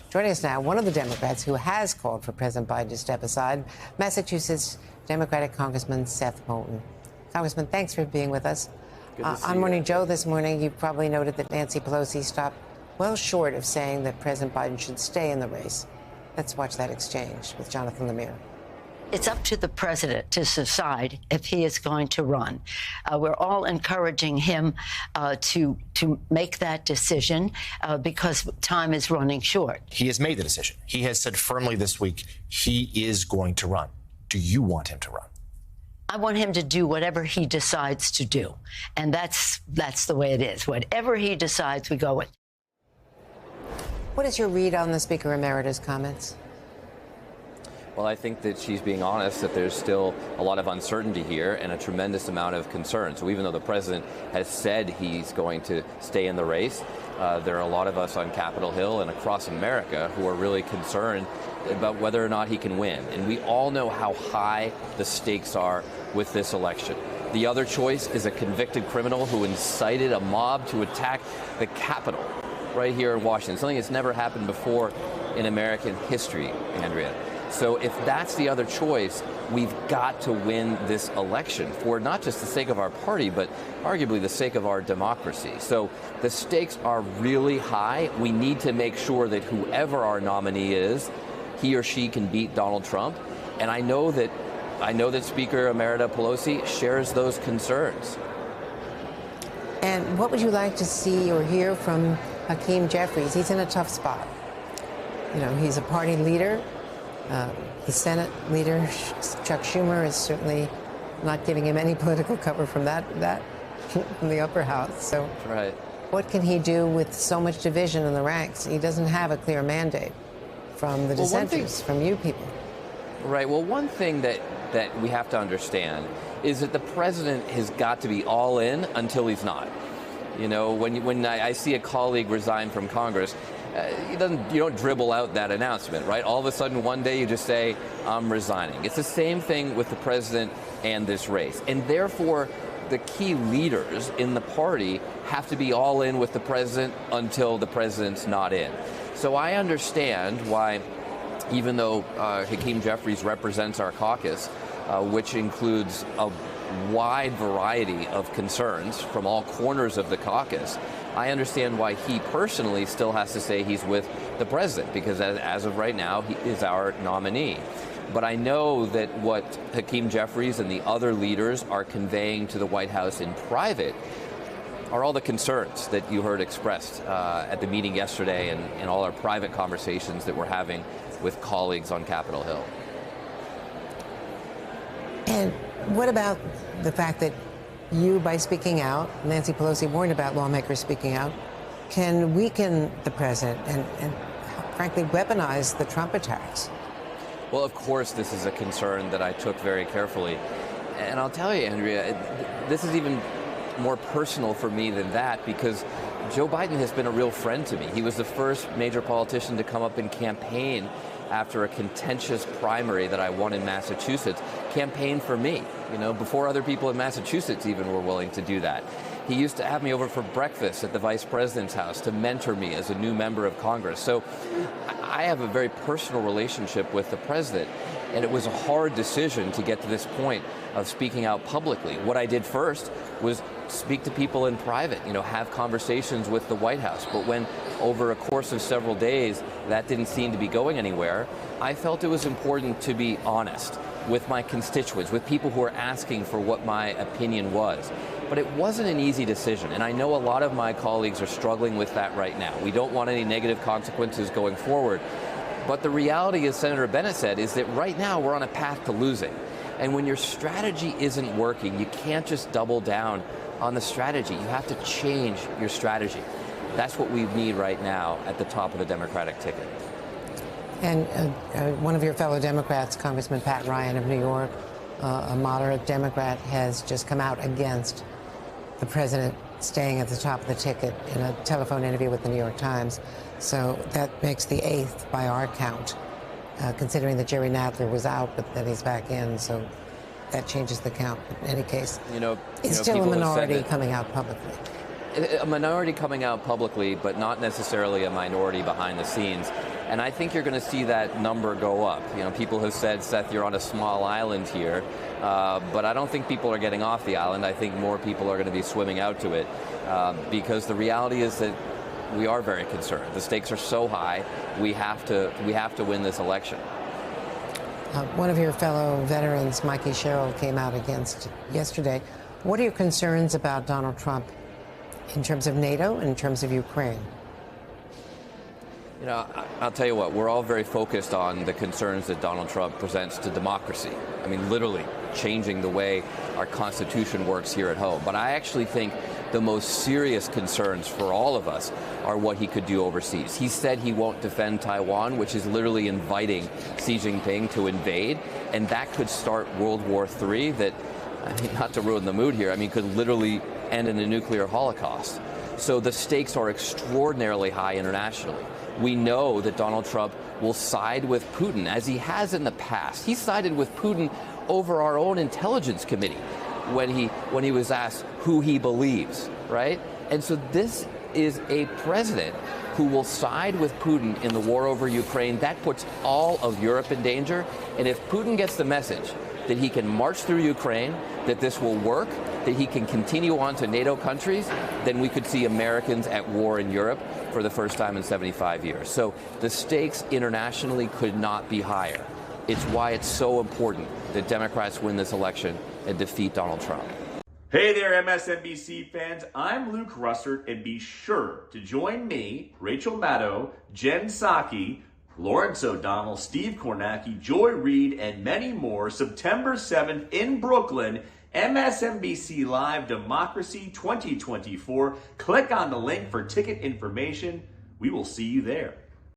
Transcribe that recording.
Joining us now, one of the Democrats who has called for President Biden to step aside, Massachusetts Democratic Congressman Seth Moulton. Congressman, thanks for being with us. On Morning Joe this morning, you probably noted that Nancy Pelosi stopped well short of saying that President Biden should stay in the race. Let's watch that exchange with Jonathan Lemire. It's up to the president to decide if he is going to run. We're all encouraging him to make that decision because time is running short. He has made the decision. He has said firmly this week he is going to run. Do you want him to run? I want him to do whatever he decides to do. And that's the way it is. Whatever he decides, we go with. What is your read on the Speaker Emeritus' comments? Well, I think that she's being honest, that there's still a lot of uncertainty here and a tremendous amount of concern. So even though the president has said he's going to stay in the race, there are a lot of us on Capitol Hill and across America who are really concerned about whether or not he can win. And we all know how high the stakes are with this election. The other choice is a convicted criminal who incited a mob to attack the Capitol right here in Washington, something that's never happened before in American history, Andrea. So if that's the other choice, we've got to win this election for not just the sake of our party, but arguably the sake of our democracy. So the stakes are really high. We need to make sure that whoever our nominee is, he or she can beat Donald Trump. And I know that Speaker Emerita Pelosi shares those concerns. And what would you like to see or hear from Hakeem Jeffries? He's in a tough spot. You know, he's a party leader. The Senate leader, Chuck Schumer, is certainly not giving him any political cover from that from the upper house. So, right. What can he do with so much division in the ranks? He doesn't have a clear mandate from the dissenters, from you people. Right. Well, one thing that we have to understand is that the president has got to be all in until he's not. You know, when I see a colleague resign from Congress, you don't dribble out that announcement, right? All of a sudden, one day you just say, I'm resigning. It's the same thing with the president and this race. And therefore, the key leaders in the party have to be all in with the president until the president's not in. So I understand why, even though Hakeem Jeffries represents our caucus, which includes a wide variety of concerns from all corners of the caucus, I understand why he personally still has to say he's with the president, because as of right now, he is our nominee. But I know that what Hakeem Jeffries and the other leaders are conveying to the White House in private are all the concerns that you heard expressed at the meeting yesterday and all our private conversations that we're having with colleagues on Capitol Hill. And what about the fact that you, by speaking out, Nancy Pelosi warned about lawmakers speaking out, can weaken the president and frankly, weaponize the Trump attacks? Well, of course, this is a concern that I took very carefully. And I'll tell you, Andrea, this is even more personal for me than that, because Joe Biden has been a real friend to me. He was the first major politician to come up and campaign after a contentious primary that I won in Massachusetts, campaigned for me, before other people in Massachusetts even were willing to do that. He used to have me over for breakfast at the vice president's house to mentor me as a new member of Congress. So I have a very personal relationship with the president, and it was a hard decision to get to this point of speaking out publicly. What I did first was speak to people in private, have conversations with the White House. But when over a course of several days that didn't seem to be going anywhere, I felt it was important to be honest with my constituents, with people who are asking for what my opinion was. But it wasn't an easy decision, and I know a lot of my colleagues are struggling with that right now. We don't want any negative consequences going forward. But the reality, as Senator Bennett said, is that right now we're on a path to losing. And when your strategy isn't working, you can't just double down on the strategy. You have to change your strategy. That's what we need right now at the top of the Democratic ticket. And one of your fellow Democrats, Congressman Pat Ryan of New York, a moderate Democrat, has just come out against the president staying at the top of the ticket in a telephone interview with the New York Times. So that makes the 8th by our count, considering that Jerry Nadler was out, but that he's back in. So that changes the count. In any case, it's still a minority coming out publicly. A minority coming out publicly, but not necessarily a minority behind the scenes. And I think you're going to see that number go up. You know, people have said, Seth, you're on a small island here. But I don't think people are getting off the island. I think more people are going to be swimming out to it because the reality is that we are very concerned. The stakes are so high. We have to win this election. One of your fellow veterans, Mikey Sherrill, came out against yesterday. What are your concerns about Donald Trump in terms of NATO and in terms of Ukraine? You know, I'll tell you what, we're all very focused on the concerns that Donald Trump presents to democracy. I mean, literally changing the way our Constitution works here at home. But I actually think the most serious concerns for all of us are what he could do overseas. He said he won't defend Taiwan, which is literally inviting Xi Jinping to invade, and that could start World War III that, I mean, not to ruin the mood here, I mean, could literally end in a nuclear holocaust. So the stakes are extraordinarily high internationally. We know that Donald Trump will side with Putin, as he has in the past. He sided with Putin over our own intelligence committee when he was asked who he believes, right? And so this is a president who will side with Putin in the war over Ukraine. That puts all of Europe in danger. And if Putin gets the message that he can march through Ukraine, that this will work, that he can continue on to NATO countries, then we could see Americans at war in Europe for the first time in 75 years. So the stakes internationally could not be higher. It's why it's so important that Democrats win this election and defeat Donald Trump. Hey there, MSNBC fans. I'm Luke Russert, and be sure to join me, Rachel Maddow, Jen Psaki, Lawrence O'Donnell, Steve Kornacki, Joy Reid, and many more September 7th in Brooklyn, MSNBC Live Democracy 2024. Click on the link for ticket information. We will see you there.